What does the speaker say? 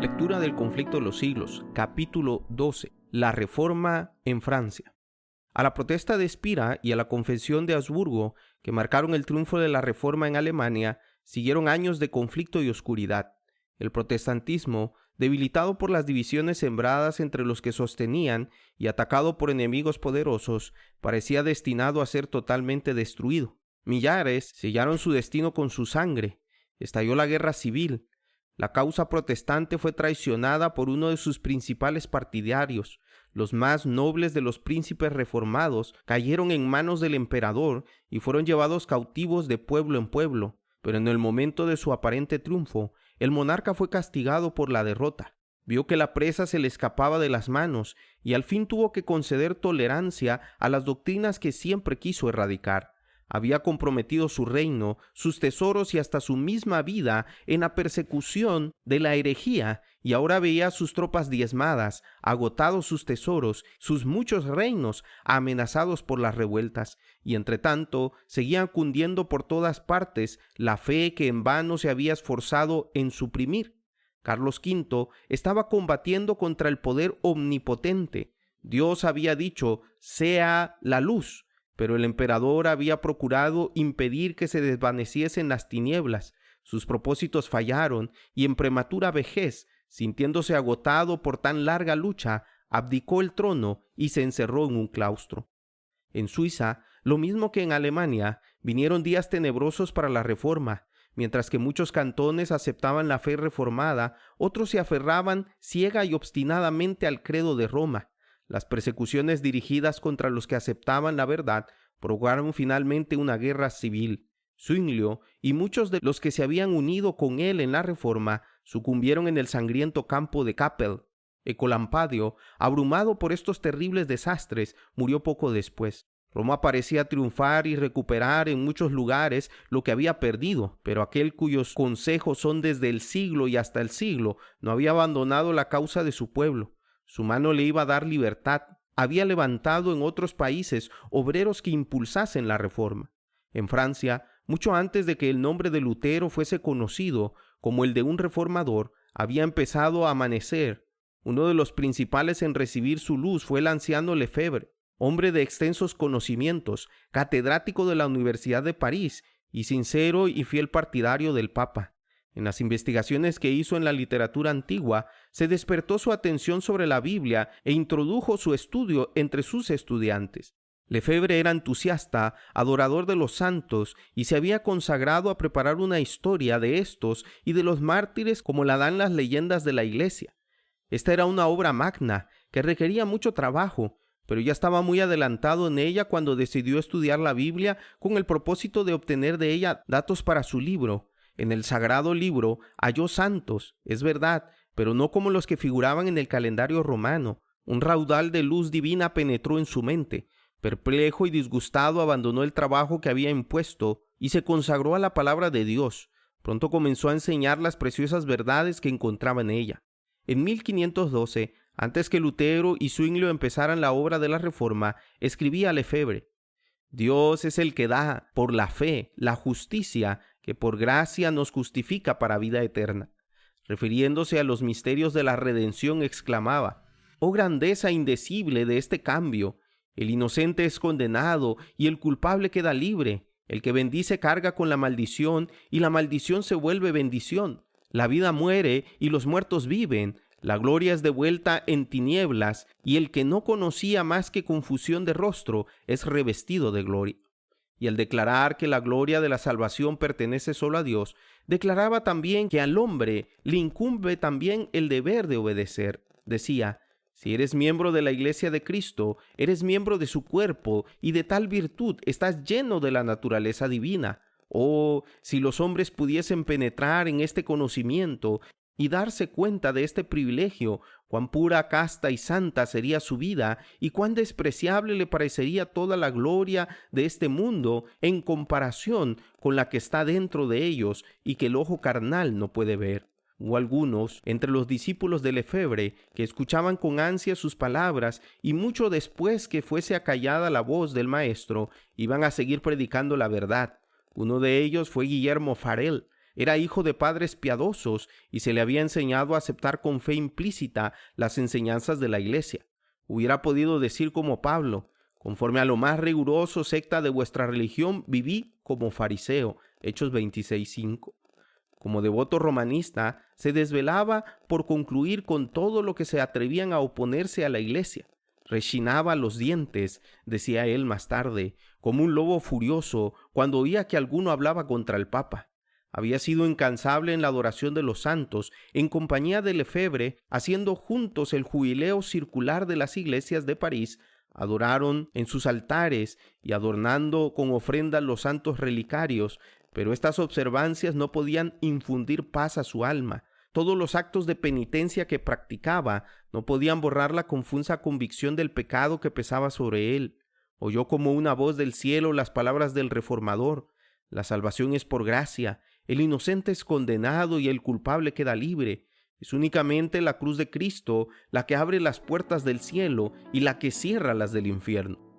Lectura del conflicto de los siglos, capítulo 12. La Reforma en Francia. A la protesta de Spira y a la Confesión de Augsburgo, que marcaron el triunfo de la Reforma en Alemania, siguieron años de conflicto y oscuridad. El protestantismo, debilitado por las divisiones sembradas entre los que sostenían y atacado por enemigos poderosos, parecía destinado a ser totalmente destruido. Millares sellaron su destino con su sangre. Estalló la guerra civil. La causa protestante fue traicionada por uno de sus principales partidarios. Los más nobles de los príncipes reformados cayeron en manos del emperador y fueron llevados cautivos de pueblo en pueblo. Pero en el momento de su aparente triunfo, el monarca fue castigado por la derrota. Vio que la presa se le escapaba de las manos y al fin tuvo que conceder tolerancia a las doctrinas que siempre quiso erradicar. Había comprometido su reino, sus tesoros y hasta su misma vida en la persecución de la herejía, y ahora veía a sus tropas diezmadas, agotados sus tesoros, sus muchos reinos amenazados por las revueltas, y entre tanto seguían cundiendo por todas partes la fe que en vano se había esforzado en suprimir. Carlos V estaba combatiendo contra el poder omnipotente. Dios había dicho: sea la luz. Pero el emperador había procurado impedir que se desvaneciesen las tinieblas. Sus propósitos fallaron y en prematura vejez, sintiéndose agotado por tan larga lucha, abdicó el trono y se encerró en un claustro. En Suiza, lo mismo que en Alemania, vinieron días tenebrosos para la Reforma. Mientras que muchos cantones aceptaban la fe reformada, otros se aferraban ciega y obstinadamente al credo de Roma. Las persecuciones dirigidas contra los que aceptaban la verdad provocaron finalmente una guerra civil. Zwinglio y muchos de los que se habían unido con él en la Reforma sucumbieron en el sangriento campo de Kappel. Ecolampadio, abrumado por estos terribles desastres, murió poco después. Roma parecía triunfar y recuperar en muchos lugares lo que había perdido, pero aquel cuyos consejos son desde el siglo y hasta el siglo no había abandonado la causa de su pueblo. Su mano le iba a dar libertad. Había levantado en otros países obreros que impulsasen la reforma. En Francia, mucho antes de que el nombre de Lutero fuese conocido como el de un reformador, había empezado a amanecer. Uno de los principales en recibir su luz fue el anciano Lefebvre, hombre de extensos conocimientos, catedrático de la Universidad de París y sincero y fiel partidario del Papa. En las investigaciones que hizo en la literatura antigua, se despertó su atención sobre la Biblia e introdujo su estudio entre sus estudiantes. Lefebvre era entusiasta, adorador de los santos, y se había consagrado a preparar una historia de estos y de los mártires como la dan las leyendas de la Iglesia. Esta era una obra magna que requería mucho trabajo, pero ya estaba muy adelantado en ella cuando decidió estudiar la Biblia con el propósito de obtener de ella datos para su libro. En el sagrado libro halló santos, es verdad, pero no como los que figuraban en el calendario romano. Un raudal de luz divina penetró en su mente. Perplejo y disgustado abandonó el trabajo que había impuesto y se consagró a la palabra de Dios. Pronto comenzó a enseñar las preciosas verdades que encontraba en ella. En 1512, antes que Lutero y Zwinglio empezaran la obra de la Reforma, escribía Lefebvre: Dios es el que da, por la fe, la justicia, que por gracia nos justifica para vida eterna. Refiriéndose a los misterios de la redención, exclamaba: ¡Oh grandeza indecible de este cambio! El inocente es condenado y el culpable queda libre. El que bendice carga con la maldición y la maldición se vuelve bendición. La vida muere y los muertos viven. La gloria es devuelta en tinieblas y el que no conocía más que confusión de rostro es revestido de gloria. Y al declarar que la gloria de la salvación pertenece solo a Dios, declaraba también que al hombre le incumbe también el deber de obedecer. Decía: si eres miembro de la Iglesia de Cristo, eres miembro de su cuerpo, y de tal virtud estás lleno de la naturaleza divina. Oh, si los hombres pudiesen penetrar en este conocimiento y darse cuenta de este privilegio, cuán pura, casta y santa sería su vida, y cuán despreciable le parecería toda la gloria de este mundo en comparación con la que está dentro de ellos y que el ojo carnal no puede ver. Hubo algunos entre los discípulos de Lefebvre que escuchaban con ansia sus palabras y mucho después que fuese acallada la voz del maestro, iban a seguir predicando la verdad. Uno de ellos fue Guillermo Farel, Era hijo de padres piadosos y se le había enseñado a aceptar con fe implícita las enseñanzas de la Iglesia. Hubiera podido decir como Pablo: conforme a lo más riguroso secta de vuestra religión, viví como fariseo. Hechos 26:5. Como devoto romanista, se desvelaba por concluir con todo lo que se atrevían a oponerse a la Iglesia. Rechinaba los dientes, decía él más tarde, como un lobo furioso cuando oía que alguno hablaba contra el Papa. Había sido incansable en la adoración de los santos, en compañía de Lefebvre, haciendo juntos el jubileo circular de las iglesias de París. Adoraron en sus altares y adornando con ofrendas los santos relicarios, pero estas observancias no podían infundir paz a su alma. Todos los actos de penitencia que practicaba no podían borrar la confusa convicción del pecado que pesaba sobre él. Oyó como una voz del cielo las palabras del Reformador: la salvación es por gracia, el inocente es condenado y el culpable queda libre. Es únicamente la cruz de Cristo la que abre las puertas del cielo y la que cierra las del infierno.